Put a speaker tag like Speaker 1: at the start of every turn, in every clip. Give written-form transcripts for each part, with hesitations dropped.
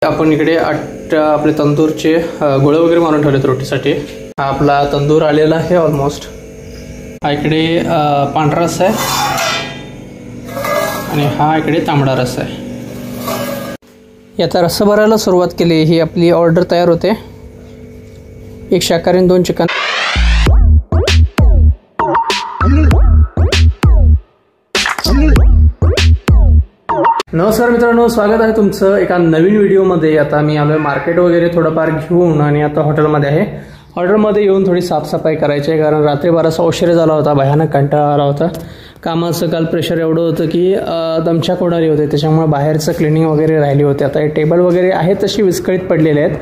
Speaker 1: आपण इकडे आपले तंदूरचे गोळे वगैरे मारून ठेवलेत रोटीसाठी. हा आपला तंदूर आलेला आहे ऑलमोस्ट. हा इकडे पांढरा रस्सा आहे आणि हा इकडे तांबडा रस्सा आहे. आता रस्सा भरायला सुरुवात केली. ही आपली ऑर्डर तयार होते. 1 शाकाहारी आणि 2 चिकन. नमस्कार मित्रांनो, स्वागत आहे तुमचं एका नवीन व्हिडिओमध्ये. आता मी आलोय मार्केट वगैरे थोडंफार घेऊन आणि आता हॉटेलमध्ये आहे. हॉटेलमध्ये येऊन थोडी साफसफाई करायची आहे, कारण रात्री बराचसा उशीर झाला होता. भयानक कंटाळा आला होता. कामाचं काल प्रेशर एवढं होतं की दमछाक होणारी होते, त्याच्यामुळे बाहेरचं क्लिनिंग वगैरे राहिली होती. आता हे टेबल वगैरे आहेत तशी विस्कळीत पडलेले आहेत.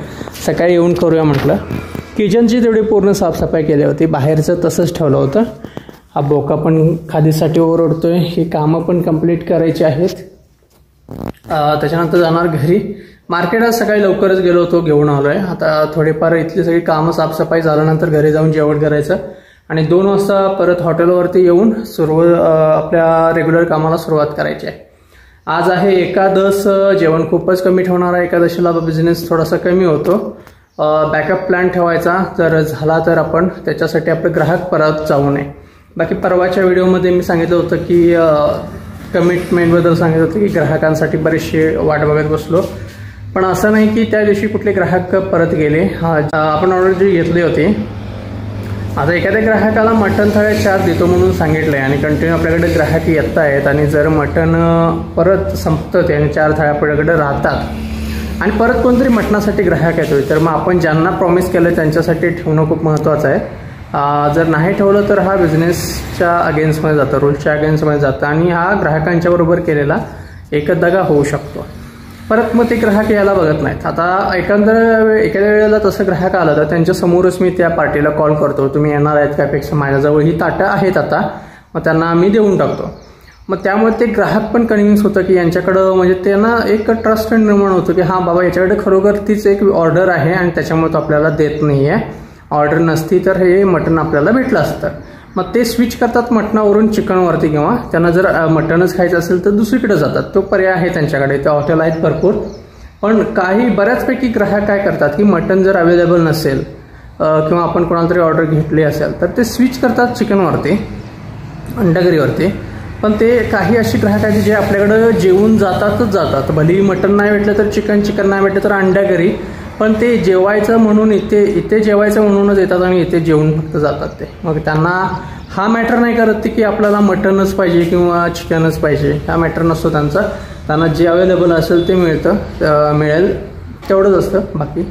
Speaker 1: सकाळी येऊन करूया म्हटलं. किचनची तेवढी पूर्ण साफसफाई केली होती, बाहेरचं तसंच ठेवलं होतं. हा बोका पण खादीसाठी ओरडतोय. ही कामं पण कंप्लीट करायची आहेत. त्याच्यानंतर जाणार घरी. मार्केटात सकाळी लवकरच गेलो होतो, घेऊन आलोय. आता थोडेफार इथली सगळी कामं साफसफाई झाल्यानंतर घरी जाऊन जेवण करायचं आणि 2 वाजता परत हॉटेलवरती येऊन आपल्या रेग्युलर कामाला सुरुवात करायची आहे. आज आहे एकादश. जेवण खूपच कमी ठेवणार आहे. एकादशीला बिझनेस थोडासा कमी होतो. बॅकअप प्लॅन ठेवायचा, जर झाला तर आपण त्याच्यासाठी आपले ग्राहक परत जाऊ नये. बाकी परवाच्या व्हिडिओमध्ये मी सांगितलं होतं की कमिटमेंटबद्दल सांगितलं होतं की ग्राहकांसाठी बरेचसे वाट बघत बसलो, पण असं नाही की त्या दिवशी कुठले ग्राहक परत गेले. आपण ऑर्डर जी घेतली होती, आता एखाद्या ग्राहकाला मटण थाळ्या 4 देतो म्हणून सांगितलं आहे आणि कंटिन्यू आपल्याकडे ग्राहक येत आहेत आणि जर मटण परत संपतं ते आणि 4 थाळ्या आपल्याकडे राहतात आणि परत कोणतरी मटणासाठी ग्राहक येतोय, तर मग आपण ज्यांना प्रॉमिस केलं त्यांच्यासाठी ठेवणं खूप महत्त्वाचं आहे. जर नाही ठेवलं तर हा बिझनेसच्या अगेन्स्टमध्ये जातं, रूल्सच्या अगेन्स्टमध्ये जातं आणि हा ग्राहकांच्या बरोबर केलेला एक दगा होऊ शकतो. परत मग ते ग्राहक यायला बघत नाहीत. आता एखाद्या वेळेला तसं ग्राहक आलं तर त्यांच्या समोरच मी त्या पार्टीला कॉल करतो, तुम्ही येणार आहेत त्यापेक्षा माझ्याजवळ ही ताटं आहेत आता, मग त्यांना आम्ही देऊन टाकतो. मग त्यामुळे ते ग्राहक पण कन्व्हिन्स होतं की यांच्याकडं, म्हणजे त्यांना एक ट्रस्ट निर्माण होतो की हां बाबा याच्याकडे खरोखर तीच एक ऑर्डर आहे आणि त्याच्यामुळे तो आपल्याला देत नाही आहे. ऑर्डर नसती तर हे मटण आपल्याला भेटलं असतं. मग ते स्विच करतात मटणावरून चिकनवरती, किंवा त्यांना जर मटणच खायचं असेल तर दुसरीकडे जातात. तो पर्याय आहे त्यांच्याकडे, ते हॉटेल आहेत भरपूर. पण बऱ्याचपैकी ग्राहक काय करतात की मटण जर अवेलेबल नसेल किंवा आपण कोणाला तरी ऑर्डर घेतली असेल तर ते स्विच करतात चिकनवरती, अंडाकरीवरती. पण ते काही अशी ग्राहक आहेत जे आपल्याकडं जेवून जातात. भलेही मटण नाही भेटलं तर चिकन नाही भेटलं तर अंडाकरी, पण ते जेवायचं म्हणून इथे जेवायचं म्हणूनच येतात आणि इथे जेवून फक्त जातात ते. मग त्यांना हा मॅटर नाही करत की आपल्याला मटणच पाहिजे किंवा चिकनच पाहिजे. हा मॅटर नसतो त्यांचा. त्यांना जे अवेलेबल असेल ते मिळेल तेवढंच असतं. बाकी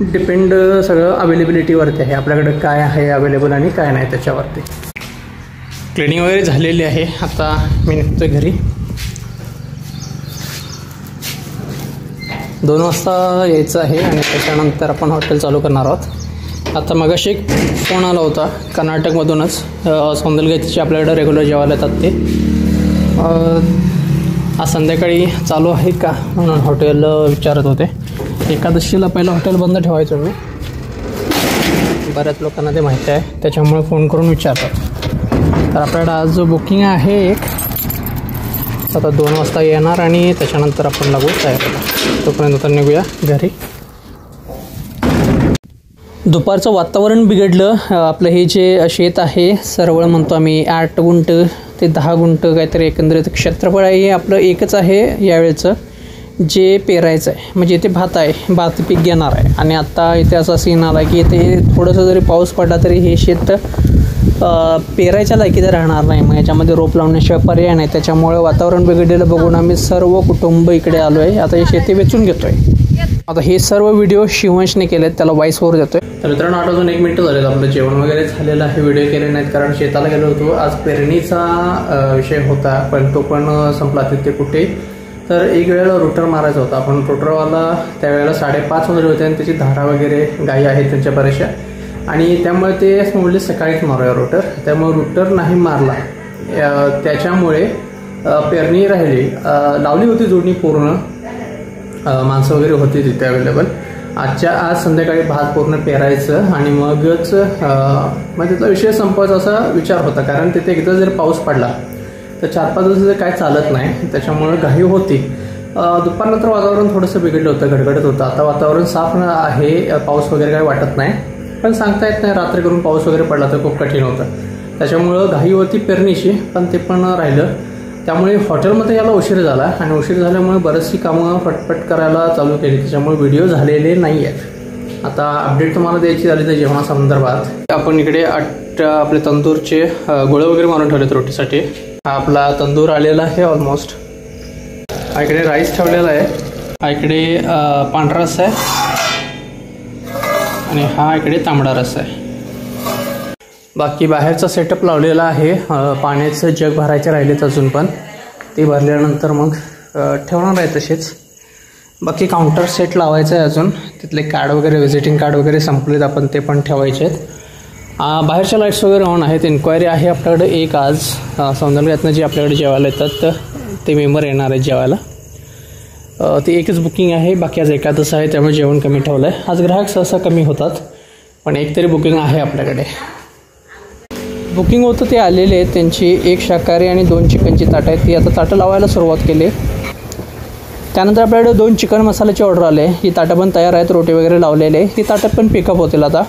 Speaker 1: डिपेंड सगळं अवेलेबिलिटीवरती आहे, आपल्याकडे काय आहे अवेलेबल आणि काय नाही त्याच्यावरती. क्लिनिंग वगैरे झालेली आहे. आता मी निघतोय घरी. 2 वाजता यायचं आहे आणि त्याच्यानंतर आपण हॉटेल चालू करणार आहोत. आता मगाशी एक फोन आला होता कर्नाटकमधूनच. सौंदलगतीचे आपल्याकडे रेग्युलर जेवायला येतात ते. आज संध्याकाळी चालू आहे का म्हणून हॉटेल विचारत होते. एकादशीला पहिलं हॉटेल बंद ठेवायचं मी. बऱ्याच लोकांना ते माहिती आहे, त्याच्यामुळे फोन करून विचारतात. तर आपल्याकडे आज बुकिंग आहे एक. आता 2 वाजता येणार आणि त्याच्यानंतर आपण लागू तयारीला. तोपर्यंत आता निघूया घरी. दुपारचं वातावरण बिघडलं. आपलं हे जे शेत आहे सरवळ म्हणतो आम्ही, 8 गुंठ ते 10 गुंठ काहीतरी एकंदरीत क्षेत्रफळ आहे. हे आपलं एकच आहे यावेळेचं जे पेरायचं आहे. म्हणजे इथे भात पीक घेणार आहे आणि आत्ता इथे असा सीन आला की इथे थोडंसं जरी पाऊस पडला तरी हे शेत पेरायच्या लायकीचं राहणार नाही. मग याच्यामध्ये रोप लावण्याशिवाय पर्याय नाही. त्याच्यामुळे वातावरण बिघडलेलं बघून आम्ही सर्व कुटुंब इकडे आलो आहे. आता हे शेती वेचून घेतोय. आता हे सर्व व्हिडिओ शिवंशने केलेत, त्याला वॉइस ओव्हर देतोय. तर मित्रांनो 8 वाजून 1 मिनिट झालेलं. आपलं जेवण वगैरे झालेलं आहे. व्हिडिओ केले नाहीत कारण शेताला गेलो होतो. आज पेरणीचा विषय होता, पण तो पण संपला तिथे कुठे. तर एक वेळेला रोटर मारायचा होता. आपण रोटरवाला त्यावेळेला 5:30 वाजले होते आणि त्याची धारा वगैरे गायी आहेत त्यांच्या बऱ्याचशा, आणि त्यामुळे ते असं म्हणले सकाळीच मारूया रोटर. त्यामुळे रोटर नाही मारला. त्याच्यामुळे पेरणी राहिली. लावली होती जोडणी पूर्ण, माणसं वगैरे होती तिथे अवेलेबल. आज संध्याकाळी भात पूर्ण पेरायचं आणि मगच मग त्याचा विषय संपवायचा असा विचार होता. कारण तिथे एकदा जर पाऊस पडला तर 4-5 दिवस काय चालत नाही. त्याच्यामुळे घाई होती. दुपारनंतर वातावरण थोडंसं बिघडलं होतं, गडगडत होतं. आता वातावरण साफ आहे, पाऊस वगैरे काही वाटत नाही, पण सांगता येत नाही. रात्री करून पाऊस वगैरे पडला तर खूप कठीण होतं. त्याच्यामुळं घाई होती पेरणीची, पण ते पण राहिलं. त्यामुळे हॉटेलमध्ये याला उशीर झाला आणि उशीर झाल्यामुळे बरीचशी कामं पटपट करायला चालू केली. त्याच्यामुळे व्हिडिओ झालेले नाही आहेत. आता अपडेट तुम्हाला द्यायची झाली तर जेवणासंदर्भात आपण इकडे आपले तंदूरचे गोळे वगैरे मारून ठेवलेत रोटीसाठी. हा आपला तंदूर आलेला आहे ऑलमोस्ट. हा इकडे राईस ठेवलेला आहे, हा इकडे पांढरा रस्सा आहे आणि हा इकडे तांबडा रस्सा आहे. बाकी बाहेरचा सेटअप लावलेला आहे. पाण्याचं जग भरायचे राहिलेत अजून, पण ते भरल्यानंतर मग ठेवणार आहे तसेच. बाकी काउंटर सेट लावायचं आहे अजून. तिथले कार्ड वगैरे, व्हिजिटिंग कार्ड वगैरे संपलेत, आपण ते पण ठेवायचे आहेत. बाहेरच्या लाईट्स वगैरे ऑन आहेत. इन्क्वायरी आहे आपल्याकडे एक आज सौंदर्यातनं जे आपल्याकडे जेवायला येतात तर ते मेंबर येणार आहेत जेवायला. ते एकच बुकिंग आहे. बाकी आज एकादश आहे त्यामुळे जेवण कमी ठेवलं आहे. आज ग्राहक सहसा कमी होतात, पण एक तरी बुकिंग आहे आपल्याकडे. बुकिंग होतं ते आलेले आहेत. त्यांची 1 शाकाहारी आणि 2 चिकनची ताटं आहेत. ती आता ताटं लावायला सुरुवात केली. त्यानंतर आपल्याकडे 2 चिकन मसाल्याची ऑर्डर आले. ही ताटं पण तयार आहेत, रोटी वगैरे लावलेले. ही ताटं पण पिकअप होतील आता.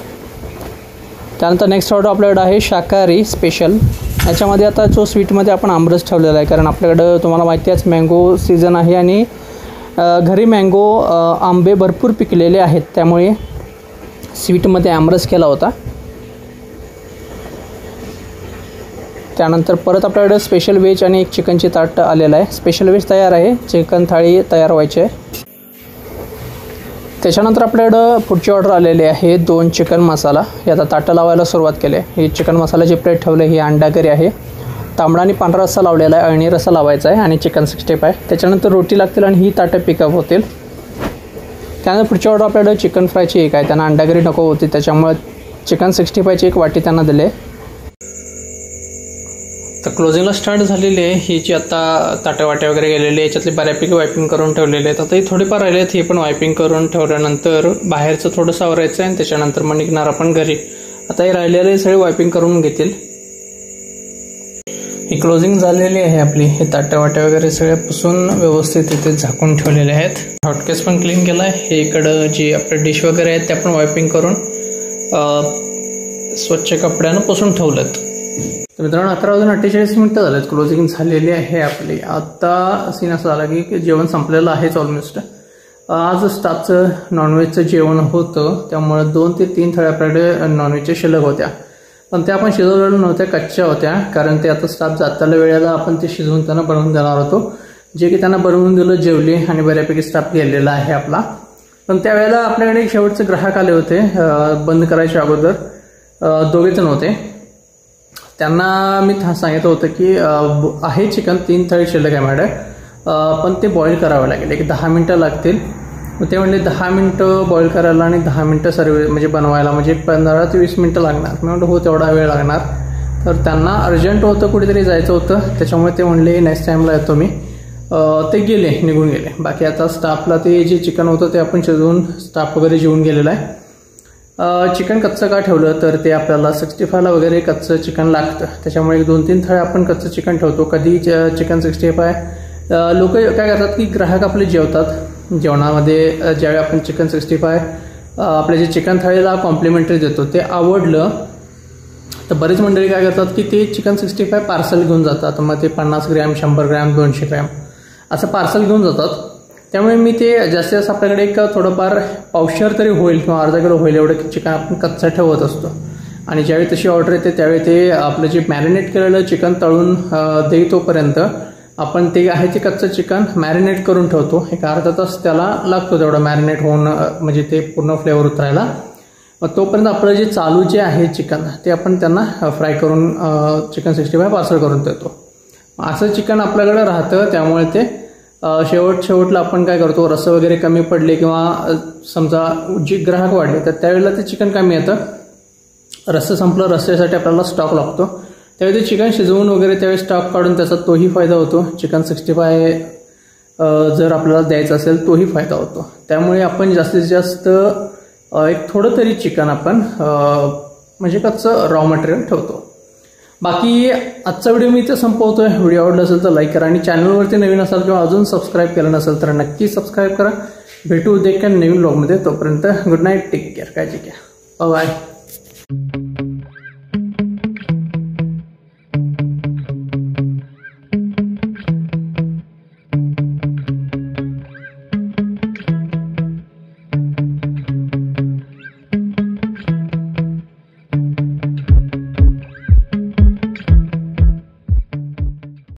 Speaker 1: त्यानंतर नेक्स्ट ऑर्डर आपल्याकडे आहे शाकाहारी स्पेशल. याच्यामध्ये आता जो स्वीटमध्ये आपण आमरस ठेवलेला आहे, कारण आपल्याकडं तुम्हाला माहिती आहेच मँगो सीझन आहे आणि घरी मँगो आंबे भरपूर पिकलेले आहेत, त्यामुळे स्वीटमध्ये आमरस केला होता. त्यानंतर परत आपल्याकडे स्पेशल व्हेज आणि 1 चिकनची ताट आलेलं आहे. स्पेशल व्हेज तयार आहे, चिकन थाळी तयार व्हायची आहे. त्याच्यानंतर आपल्याकडं पुढची ऑर्डर आलेली आहे 2 चिकन मसाला. हे आता ताटं लावायला सुरुवात केली आहे. ही चिकन मसाल्याची प्लेट ठेवली, ही अंडा करी आहे. तांबडा आणि पांढरा रस्सा लावलेला आहे, अळणी रस्सा लावायचा आहे आणि चिकन 65 आहे. त्याच्यानंतर रोटी लागतील आणि ही ताटं पिकअप होतील. त्यानंतर पुढची ऑर्डर आपल्याकडं चिकन फ्रायची एक आहे. त्यांना अंडा करी नको होती, त्याच्यामुळे चिकन 65ची 1 वाटी त्यांना दिले. तर क्लोजिंगला स्टार्ट झालेली आहे. ही जी आता ताटवाटे वगैरे गेलेले याच्यातले बऱ्यापैकी वायपिंग करून ठेवलेले आहेत. आता ही थोडीफार राहिले आहेत, हे पण वायपिंग करून ठेवल्यानंतर बाहेरचं थोडंसं आवरायचं आहे आणि त्याच्यानंतर मग निघणार आपण घरी. आता हे राहिलेले सगळे वायपिंग करून घेतील. ही क्लोजिंग झालेली आहे आपली. हे ताटवाटे वगैरे सगळे पुसून व्यवस्थित इथे झाकून ठेवलेले आहेत. हॉटकेस पण क्लीन केला आहे. हे इकडं जी आपले डिश वगैरे आहेत त्या पण वायपिंग करून स्वच्छ कपड्यानं पुसून ठेवलेत. तर मित्रांनो 11:48 झालेत. क्लोजिंग झालेली आहे आपली. आता सीन असं झाला की जेवण संपलेलं आहेच ऑलमोस्ट. आज स्टाफचं नॉनव्हेजचं जेवण होतं, त्यामुळे 2 ते 3 थाळ्या आपल्याकडे नॉनव्हेजच्या शिल्लक होत्या, पण त्या आपण शिजवलेल्या नव्हत्या, कच्च्या होत्या. कारण ते आता स्टाफ जाताना वेळेला आपण ते शिजवून त्यांना बनवून देणार होतो, जे की त्यांना बनवून दिलं, जेवली आणि बऱ्यापैकी स्टाफ गेलेला आहे आपला. पण त्यावेळेला आपल्याकडे एक शेवटचे ग्राहक आले होते बंद करायच्या अगोदर. 2 जण होते. त्यांना मी सांगितलं होतं की आहे चिकन 3 थाळी शिल्लक आहे मॅडम, पण ते बॉईल करावं लागेल, एक 10 मिनटं लागतील. मग ते म्हणले 10 मिनटं बॉईल करायला आणि 10 मिनटं सर्व म्हणजे बनवायला म्हणजे 15 ते 20 मिनटं लागणार. मी म्हटलं हो तेवढा वेळ लागणार. तर त्यांना अर्जंट होतं, कुठेतरी जायचं होतं, त्याच्यामुळे ते म्हणले नेक्स्ट टाईमला येतो मी. ते गेले, निघून गेले. बाकी आता स्टाफला ते जे चिकन होतं ते आपण शिजवून स्टाफ वगैरे जेवून गेलेला आहे. चिकन कच्चं का ठेवलं तर ते आपल्याला 65ला वगैरे कच्चं चिकन लागतं, त्याच्यामुळे 2-3 थाळ्या आपण कच्चं चिकन ठेवतो. कधी चिकन 65 लोक काय करतात की ग्राहक आपले जेवतात, जेवणामध्ये ज्यावेळी आपण चिकन 65 आपल्या जे चिकन थाळीला कॉम्प्लिमेंटरी देतो ते आवडलं तर बरेच मंडळी काय करतात की ते चिकन 65 पार्सल घेऊन जातात. मग ते 50 ग्रॅम, 100 ग्रॅम, 200 ग्रॅम असं पार्सल घेऊन जातात. त्यामुळे मी ते जास्तीत जास्त आपल्याकडे एक थोडंफार पावशेर तरी होईल किंवा अर्धा किलो होईल एवढं चिकन आपण कच्चं ठेवत असतो. आणि ज्यावेळी तशी ऑर्डर येते त्यावेळी ते आपलं जे मॅरिनेट केलेलं चिकन तळून देई तोपर्यंत आपण ते आहे ते कच्चं चिकन मॅरिनेट करून ठेवतो. एक अर्धा तास त्याला लागतो तेवढं मॅरिनेट होऊन, म्हणजे ते पूर्ण फ्लेवर उतरायला. मग तोपर्यंत आपलं जे चालू जे आहे चिकन ते आपण त्यांना फ्राय करून चिकन 65 पार्सल करून देतो. असं चिकन आपल्याकडे राहतं. त्यामुळे ते शेवटला आपण काय करतो, रस्से वगैरे कमी पडले किंवा समजा जे ग्राहक वाढले तर त्यावेळेला ते चिकन कमी येतं. रस्से संपलं, रस्स्यासाठी आपल्याला स्टॉक लागतो, त्यावेळी ते चिकन शिजवून वगैरे त्यावेळी स्टॉक काढून त्याचा तोही फायदा होतो. चिकन 65 जर आपल्याला द्यायचं असेल तोही फायदा होतो. त्यामुळे आपण जास्तीत जास्त एक थोडं तरी चिकन आपण म्हणजे कच्चं रॉ मटेरियल ठेवतो. बाकी आजचा व्हिडिओ मी इथे संपवतोय. व्हिडिओ आवडला असेल तर लाईक करा आणि चॅनलवरती नवीन असाल किंवा अजून सबस्क्राईब केलं नसेल तर नक्की सबस्क्राईब करा. भेटू उद्या एका नवीन व्लॉगमध्ये. तोपर्यंत गुड नाईट, टेक केअर, काळजी घ्या, बाय.